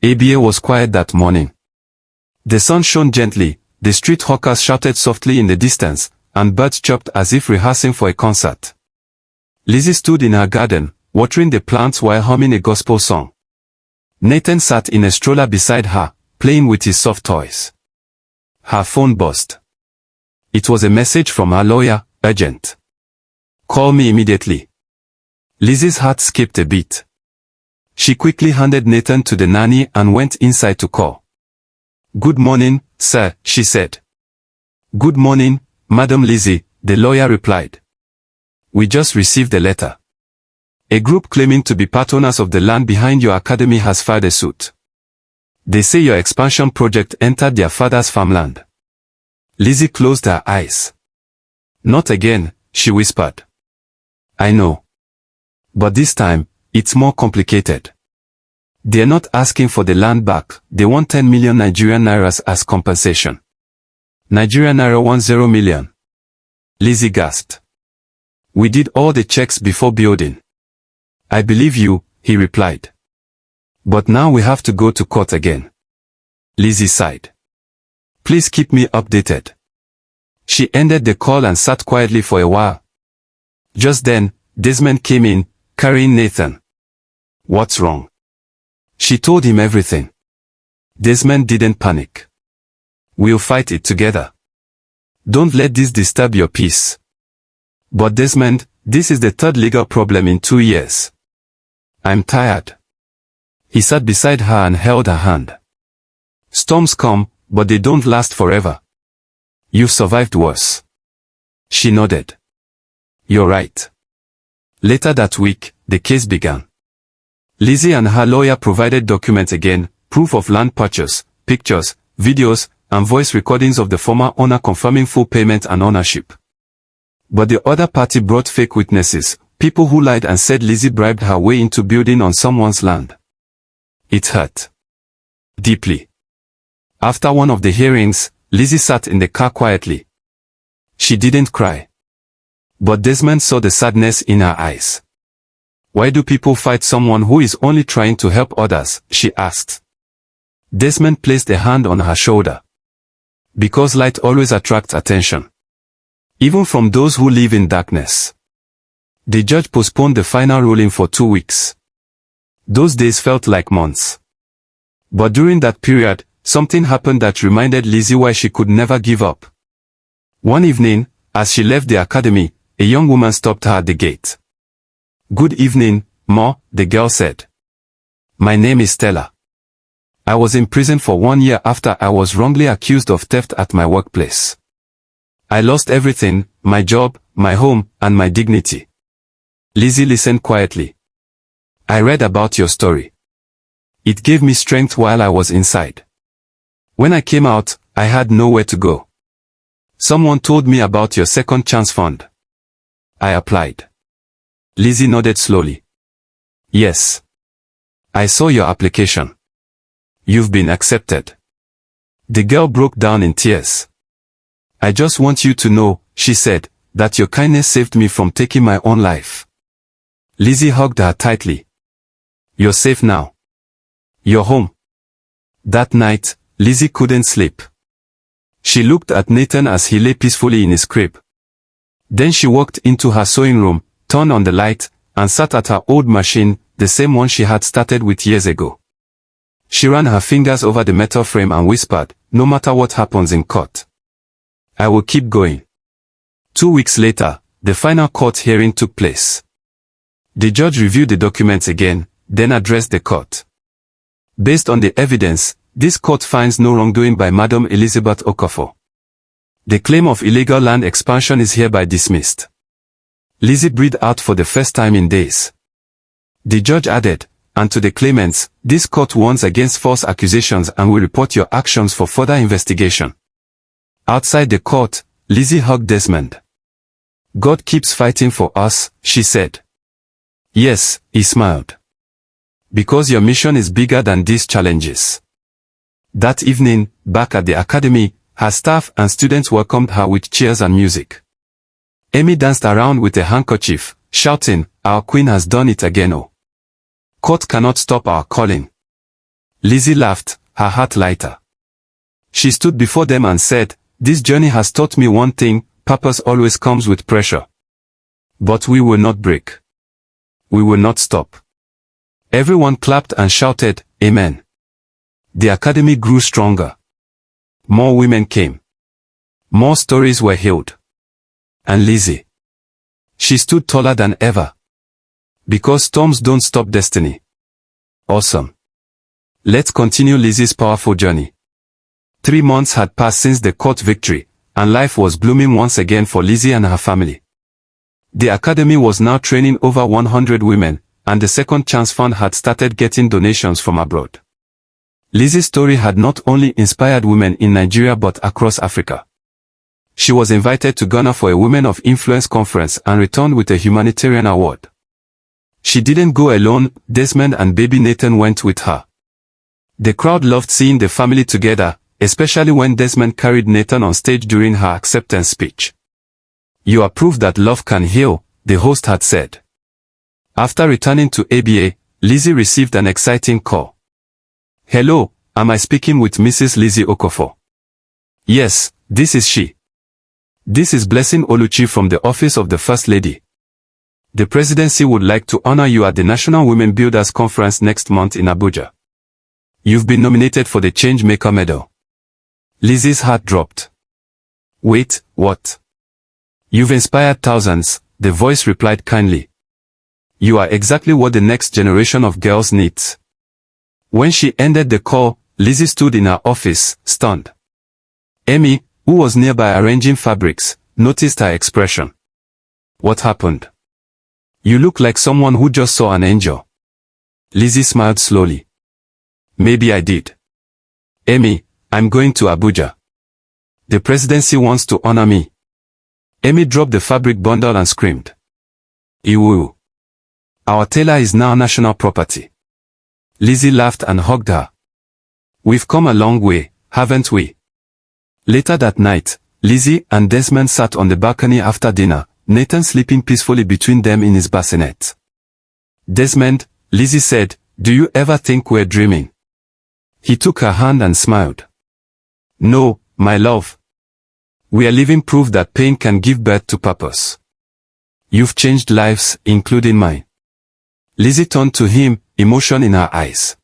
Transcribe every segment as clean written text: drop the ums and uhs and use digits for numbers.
𝐬𝐫𝐝 was quiet that morning. The sun shone gently, the street hawkers shouted softly in the distance, and birds chirped as if rehearsing for a concert. Lizzy stood in her garden, watering the plants while humming a gospel song. Nathan sat in a stroller beside her, playing with his soft toys. Her phone buzzed. It was a message from her lawyer, urgent. Call me immediately. Lizzy's heart skipped a beat. She quickly handed Nathan to the nanny and went inside to call. Good morning, sir, she said. Good morning, Madam Lizzy, the lawyer replied. We just received a letter. A group claiming to be part owners of the land behind your academy has filed a suit. They say your expansion project entered their father's farmland. Lizzy closed her eyes. Not again, she whispered. I know. But this time, it's more complicated. They're not asking for the land back, they want 10 million Nigerian nairas as compensation. Nigerian naira 10 million. Lizzy gasped. We did all the checks before building. I believe you, he replied. But now we have to go to court again. Lizzy sighed. Please keep me updated. She ended the call and sat quietly for a while. Just then, 𝐬𝐮𝐻 came in, carrying Nathan. What's wrong? She told him everything. 𝐬𝐮𝐻 didn't panic. We'll fight it together. Don't let this disturb your peace. But 𝐬𝐮𝐻, this is the third legal problem in 2 years. I'm tired. He sat beside her and held her hand. Storms come, but they don't last forever. You've survived worse. She nodded. You're right. Later that week, the case began. Lizzy and her lawyer provided documents again, proof of land purchase, pictures, videos, and voice recordings of the former owner confirming full payment and ownership. But the other party brought fake witnesses, people who lied and said Lizzy bribed her way into building on someone's land. It hurt deeply. After one of the hearings, Lizzy sat in the car quietly. She didn't cry. But 𝐬𝐮𝐻 saw the sadness in her eyes. Why do people fight someone who is only trying to help others? She asked. 𝐬𝐮𝐻 placed a hand on her shoulder. Because light always attracts attention. Even from those who live in darkness. The judge postponed the final ruling for 2 weeks. Those days felt like months. But during that period, something happened that reminded Lizzy why she could never give up. One evening, as she left the academy, a young woman stopped her at the gate. Good evening, Ma, the girl said. My name is Stella. I was in prison for 1 year after I was wrongly accused of theft at my workplace. I lost everything, my job, my home, and my dignity. Lizzy listened quietly. I read about your story. It gave me strength while I was inside. When I came out, I had nowhere to go. Someone told me about your second chance fund. I applied. Lizzy nodded slowly. Yes. I saw your application. You've been accepted. The girl broke down in tears. I just want you to know, she said, that your kindness saved me from taking my own life. Lizzy hugged her tightly. You're safe now. You're home. That night, Lizzy couldn't sleep. She looked at Nathan as he lay peacefully in his crib. Then she walked into her sewing room, turned on the light, and sat at her old machine, the same one she had started with years ago. She ran her fingers over the metal frame and whispered, no matter what happens in court, I will keep going. 2 weeks later, the final court hearing took place. The judge reviewed the documents again, then addressed the court. Based on the evidence, this court finds no wrongdoing by Madam 𝐿𝐵𝐻𝐿𝐵𝐻𝐿𝐵𝐻𝐿. The claim of illegal land expansion is hereby dismissed. Lizzy breathed out for the first time in days. The judge added, and to the claimants, this court warns against false accusations and will report your actions for further investigation. Outside the court, Lizzy hugged 𝐬𝐻𝐻. God keeps fighting for us, she said. Yes, he smiled. Because your mission is bigger than these challenges. That evening, back at the academy, her staff and students welcomed her with cheers and music. Amy danced around with a handkerchief, shouting, our queen has done it again. Oh. Court cannot stop our calling. Lizzy laughed, her heart lighter. She stood before them and said, "This journey has taught me one thing, purpose always comes with pressure. But we will not break. We will not stop." Everyone clapped and shouted, "Amen." The academy grew stronger. More women came. More stories were healed. And Lizzy, she stood taller than ever. Because storms don't stop destiny. Awesome. Let's continue Lizzy's powerful journey. 3 months had passed since the court victory, and life was blooming once again for Lizzy and her family. The academy was now training over 100 women, and the Second Chance Fund had started getting donations from abroad. Lizzy's story had not only inspired women in Nigeria but across Africa. She was invited to Ghana for a Women of Influence conference and returned with a humanitarian award. She didn't go alone, Desmond and baby Nathan went with her. The crowd loved seeing the family together, especially when Desmond carried Nathan on stage during her acceptance speech. "You are proof that love can heal," the host had said. After returning to ABA, Lizzy received an exciting call. "Hello, am I speaking with Mrs. Lizzy Okofor?" "Yes, this is she. This is Blessing Oluchi from the Office of the First Lady. The Presidency would like to honor you at the National Women Builders Conference next month in Abuja. You've been nominated for the Changemaker Medal." Lizzy's heart dropped. "Wait, what?" "You've inspired thousands," the voice replied kindly. "You are exactly what the next generation of girls needs." When she ended the call, Lizzy stood in her office, stunned. Amy, who was nearby arranging fabrics, noticed her expression. "What happened? You look like someone who just saw an angel." Lizzy smiled slowly. "Maybe I did. Amy, I'm going to Abuja. The Presidency wants to honor me." Amy dropped the fabric bundle and screamed. "Ew. Our tailor is now national property." Lizzy laughed and hugged her. "We've come a long way, haven't we?" Later that night, Lizzy and Desmond sat on the balcony after dinner, Nathan sleeping peacefully between them in his bassinet. "Desmond," Lizzy said, "do you ever think we're dreaming?" He took her hand and smiled. "No, my love. We are living proof that pain can give birth to purpose. You've changed lives, including mine." Lizzy turned to him, emotion in her eyes.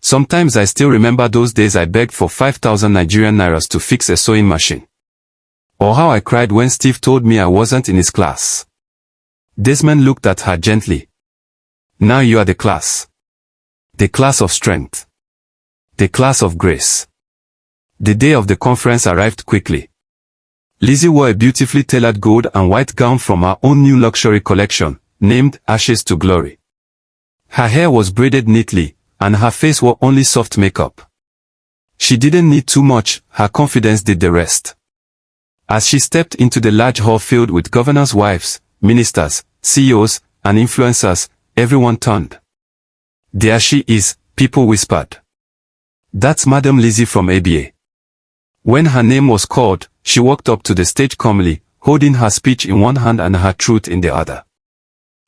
"Sometimes I still remember those days I begged for 5,000 Nigerian nairas to fix a sewing machine. Or how I cried when Steve told me I wasn't in his class." Desmond looked at her gently. "Now you are the class. The class of strength. The class of grace." The day of the conference arrived quickly. Lizzy wore a beautifully tailored gold and white gown from her own new luxury collection, named Ashes to Glory. Her hair was braided neatly, and her face wore only soft makeup. She didn't need too much, her confidence did the rest. As she stepped into the large hall filled with governors' wives, ministers, CEOs, and influencers, everyone turned. "There she is," people whispered. "That's Madam Lizzy from ABA." When her name was called, she walked up to the stage calmly, holding her speech in one hand and her truth in the other.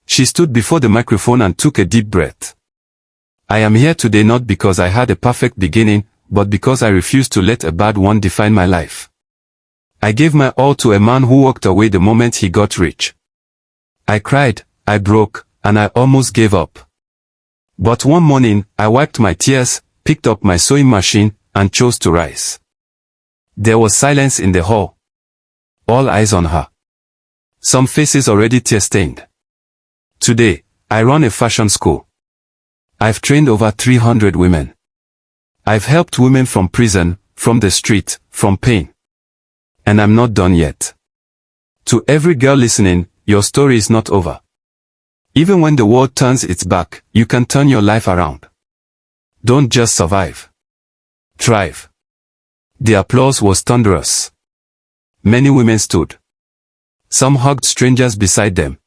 She stood before the microphone and took a deep breath. "I am here today not because I had a perfect beginning, but because I refused to let a bad one define my life. I gave my all to a man who walked away the moment he got rich. I cried, I broke, and I almost gave up. But one morning, I wiped my tears, picked up my sewing machine, and chose to rise." There was silence in the hall. All eyes on her. Some faces already tear-stained. "Today, I run a fashion school. I've trained over 300 women. I've helped women from prison, from the street, from pain. And I'm not done yet. To every girl listening, your story is not over. Even when the world turns its back, you can turn your life around. Don't just survive. Thrive." The applause was thunderous. Many women stood. Some hugged strangers beside them.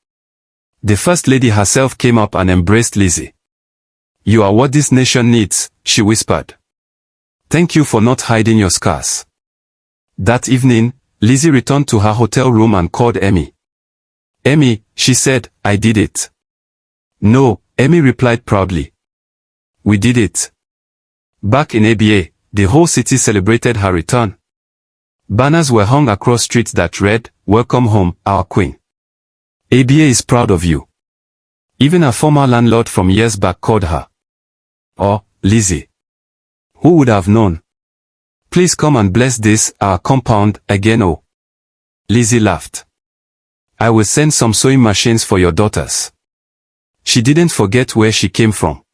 The First Lady herself came up and embraced Lizzy. "You are what this nation needs," she whispered. "Thank you for not hiding your scars." That evening, Lizzy returned to her hotel room and called Amy. "Amy," she said, "I did it." "No," Amy replied proudly. "We did it. Back in ABA, the whole city celebrated her return. Banners were hung across streets that read, "Welcome home, our queen. ABA is proud of you." Even a former landlord from years back called her, "Oh, Lizzy. Who would have known? Please come and bless this, our compound, again." "Oh." Lizzy laughed. "I will send some sewing machines for your daughters." She didn't forget where she came from.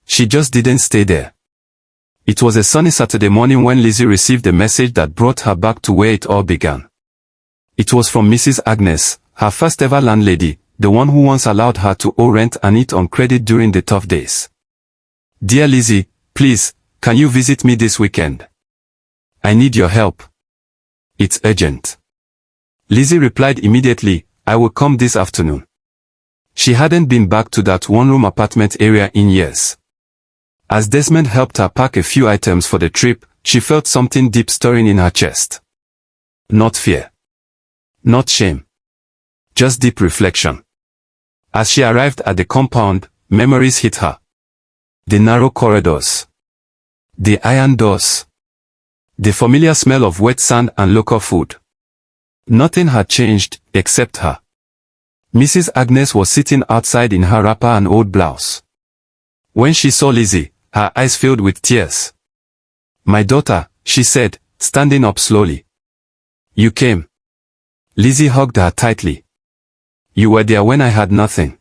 She just didn't stay there. It was a sunny Saturday morning when Lizzy received a message that brought her back to where it all began. It was from Mrs. Agnes, her first ever landlady, the one who once allowed her to owe rent and eat on credit during the tough days. "Dear Lizzy, please, can you visit me this weekend? I need your help. It's urgent." Lizzy replied immediately, "I will come this afternoon." She hadn't been back to that one-room apartment area in years. As Desmond helped her pack a few items for the trip, she felt something deep stirring in her chest. Not fear. Not shame. Just deep reflection. As she arrived at the compound, memories hit her. The narrow corridors. The iron doors. The familiar smell of wet sand and local food. Nothing had changed, except her. Mrs. Agnes was sitting outside in her wrapper and old blouse. When she saw Lizzy, her eyes filled with tears. "My daughter," she said, standing up slowly. "You came." Lizzy hugged her tightly. "You were there when I had nothing.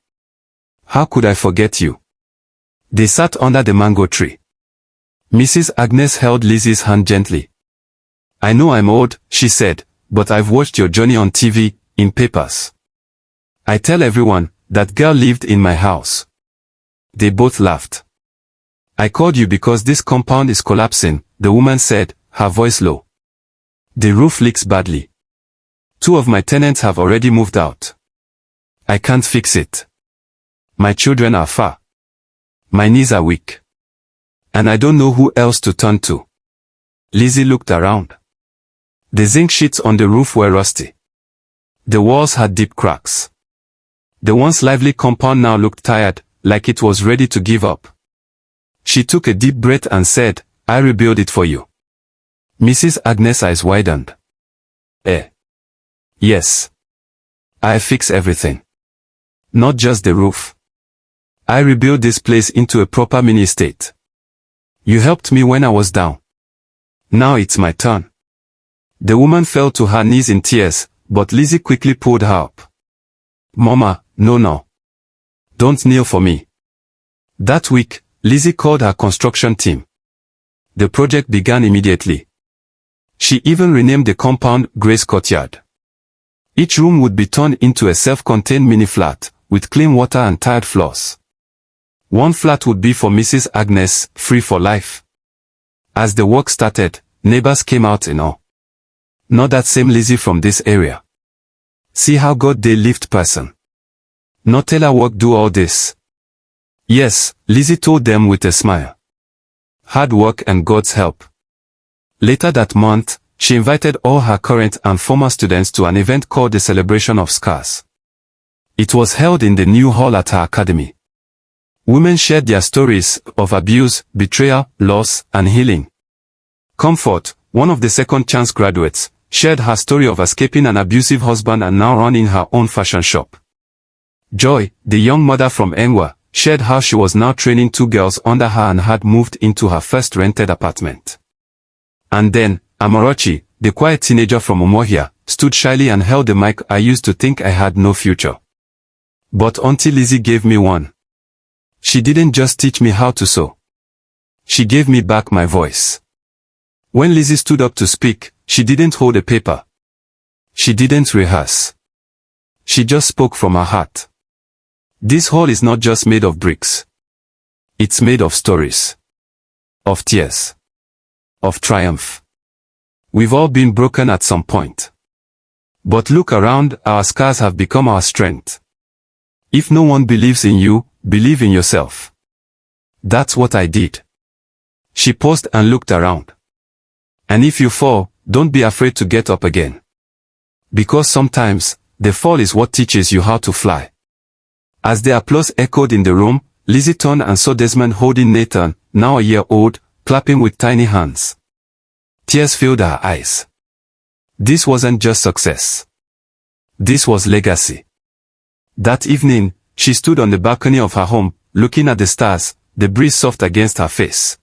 How could I forget you?" They sat under the mango tree. Mrs. Agnes held Lizzy's hand gently. "I know I'm old," she said, "but I've watched your journey on TV, in papers. I tell everyone, that girl lived in my house." They both laughed. "I called you because this compound is collapsing," the woman said, her voice low. "The roof leaks badly. 2 of my tenants have already moved out. I can't fix it. My children are far. My knees are weak. And I don't know who else to turn to." Lizzy looked around. The zinc sheets on the roof were rusty. The walls had deep cracks. The once lively compound now looked tired, like it was ready to give up. She took a deep breath and said, "I rebuild it for you." Mrs. Agnes' eyes widened. Yes. I fix everything. Not just the roof. I rebuilt this place into a proper mini-estate. You helped me when I was down. Now it's my turn." The woman fell to her knees in tears, but Lizzy quickly pulled her up. "Mama, no. Don't kneel for me." That week, Lizzy called her construction team. The project began immediately. She even renamed the compound Grace Courtyard. Each room would be turned into a self-contained mini-flat, with clean water and tiled floors. One flat would be for Mrs. Agnes, free for life. As the work started, neighbors came out in awe. "Not that same Lizzy from this area. See how God dey lift person. Not tailor work do all this." "Yes," Lizzy told them with a smile. "Hard work and God's help." Later that month, she invited all her current and former students to an event called the Celebration of Scars. It was held in the new hall at her academy. Women shared their stories of abuse, betrayal, loss, and healing. Comfort, one of the second chance graduates, shared her story of escaping an abusive husband and now running her own fashion shop. Joy, the young mother from 𝐬𝐮𝐬𝐫𝐷𝐻, shared how she was now training 2 girls under her and had moved into her first rented apartment. And then, Amarachi, the quiet teenager from Umuahia, stood shyly and held the mic. "I used to think I had no future. But Auntie Lizzy gave me one. She didn't just teach me how to sew. She gave me back my voice." When Lizzy stood up to speak, she didn't hold a paper. She didn't rehearse. She just spoke from her heart. This hall is not just made of bricks. It's made of stories. Of tears. Of triumph. We've all been broken at some point. But look around, our scars have become our strength. If no one believes in you, believe in yourself. That's what I did. She paused and looked around. And if you fall, don't be afraid to get up again. Because sometimes, the fall is what teaches you how to fly. As the applause echoed in the room, Lizzy turned and saw Desmond holding Nathan, now a year old, clapping with tiny hands. Tears filled her eyes. This wasn't just success. This was legacy. That evening, she stood on the balcony of her home, looking at the stars, the breeze soft against her face.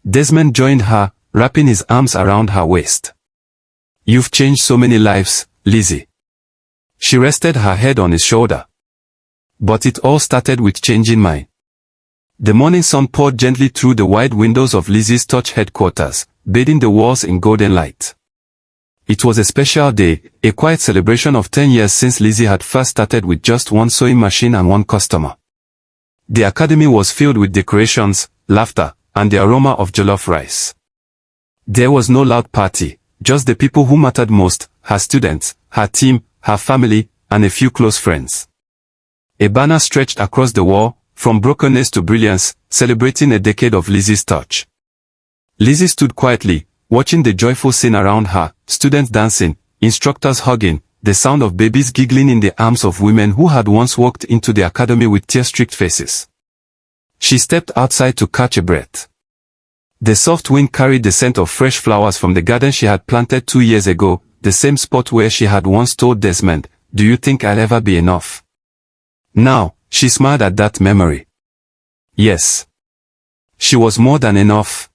Desmond joined her, wrapping his arms around her waist. "You've changed so many lives, Lizzy." She rested her head on his shoulder. "But it all started with changing mine." The morning sun poured gently through the wide windows of Lizzy's Touch headquarters, bathing the walls in golden light. It was a special day, a quiet celebration of 10 years since Lizzy had first started with just one sewing machine and one customer. The academy was filled with decorations, laughter, and the aroma of jollof rice. There was no loud party, just the people who mattered most, her students, her team, her family, and a few close friends. A banner stretched across the wall, from brokenness to brilliance, celebrating a decade of Lizzy's touch. Lizzy stood quietly, watching the joyful scene around her, students dancing, instructors hugging, the sound of babies giggling in the arms of women who had once walked into the academy with tear-streaked faces. She stepped outside to catch a breath. The soft wind carried the scent of fresh flowers from the garden she had planted 2 years ago, the same spot where she had once told Desmond, "Do you think I'll ever be enough?" Now, she smiled at that memory. Yes. She was more than enough.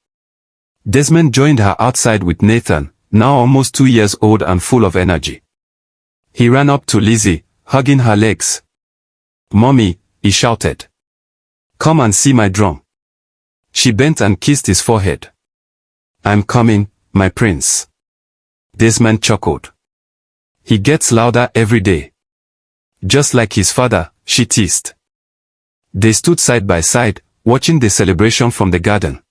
Desmond joined her outside with Nathan, now almost 2 years old and full of energy. He ran up to Lizzy, hugging her legs. "Mommy," he shouted. "Come and see my drum." She bent and kissed his forehead. "I'm coming, my prince." Desmond chuckled. "He gets louder every day." "Just like his father," she teased. They stood side by side, watching the celebration from the garden.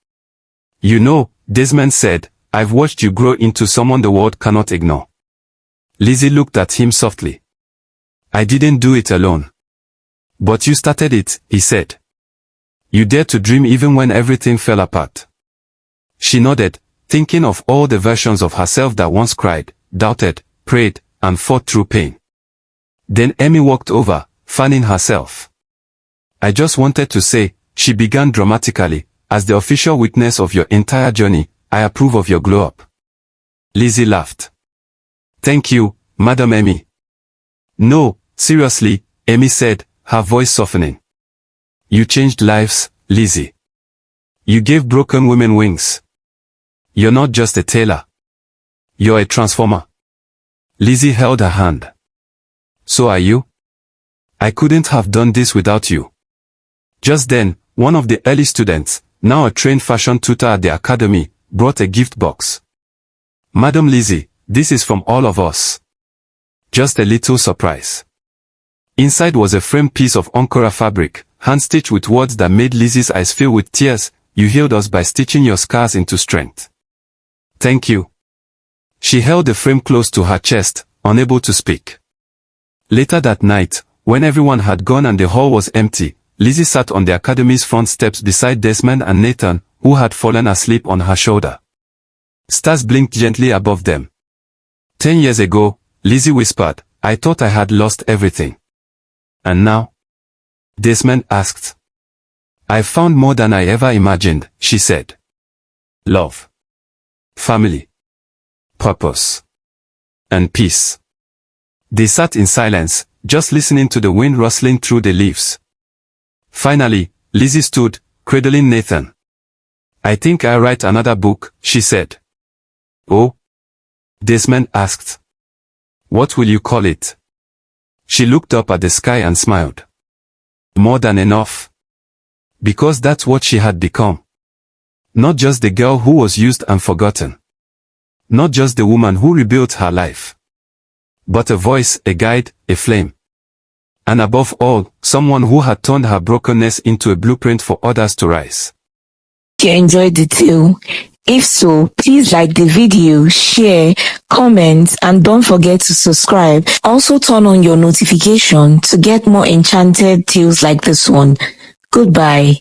"You know," Desmond said, "I've watched you grow into someone the world cannot ignore." Lizzy looked at him softly. "I didn't do it alone." "But you started it," he said. "You dared to dream even when everything fell apart." She nodded, thinking of all the versions of herself that once cried, doubted, prayed, and fought through pain. Then Amy walked over, fanning herself. "I just wanted to say," she began dramatically, "as the official witness of your entire journey, I approve of your glow-up." Lizzy laughed. "Thank you, Madam Amy." "No, seriously," Amy said, her voice softening. "You changed lives, Lizzy. You gave broken women wings. You're not just a tailor. You're a transformer." Lizzy held her hand. "So are you? I couldn't have done this without you." Just then, one of the early students, now a trained fashion tutor at the academy, brought a gift box. "Madam Lizzy, this is from all of us. Just a little surprise." Inside was a framed piece of Ankara fabric, hand-stitched with words that made Lizzy's eyes fill with tears. "You healed us by stitching your scars into strength. Thank you." She held the frame close to her chest, unable to speak. Later that night, when everyone had gone and the hall was empty, Lizzy sat on the academy's front steps beside Desmond and Nathan, who had fallen asleep on her shoulder. Stars blinked gently above them. 10 years ago, Lizzy whispered, "I thought I had lost everything." "And now?" Desmond asked. "I've found more than I ever imagined," she said. "Love, family, purpose, and peace." They sat in silence, just listening to the wind rustling through the leaves. Finally, Lizzy stood, cradling Nathan. "I think I'll write another book," she said. "Oh?" Desmond asked. "What will you call it?" She looked up at the sky and smiled. "More than enough." Because that's what she had become. Not just the girl who was used and forgotten. Not just the woman who rebuilt her life. But a voice, a guide, a flame. And above all, someone who had turned her brokenness into a blueprint for others to rise. If you enjoyed the tale, if so, please like the video, share, comment, and don't forget to subscribe. Also turn on your notification to get more enchanted tales like this one. Goodbye.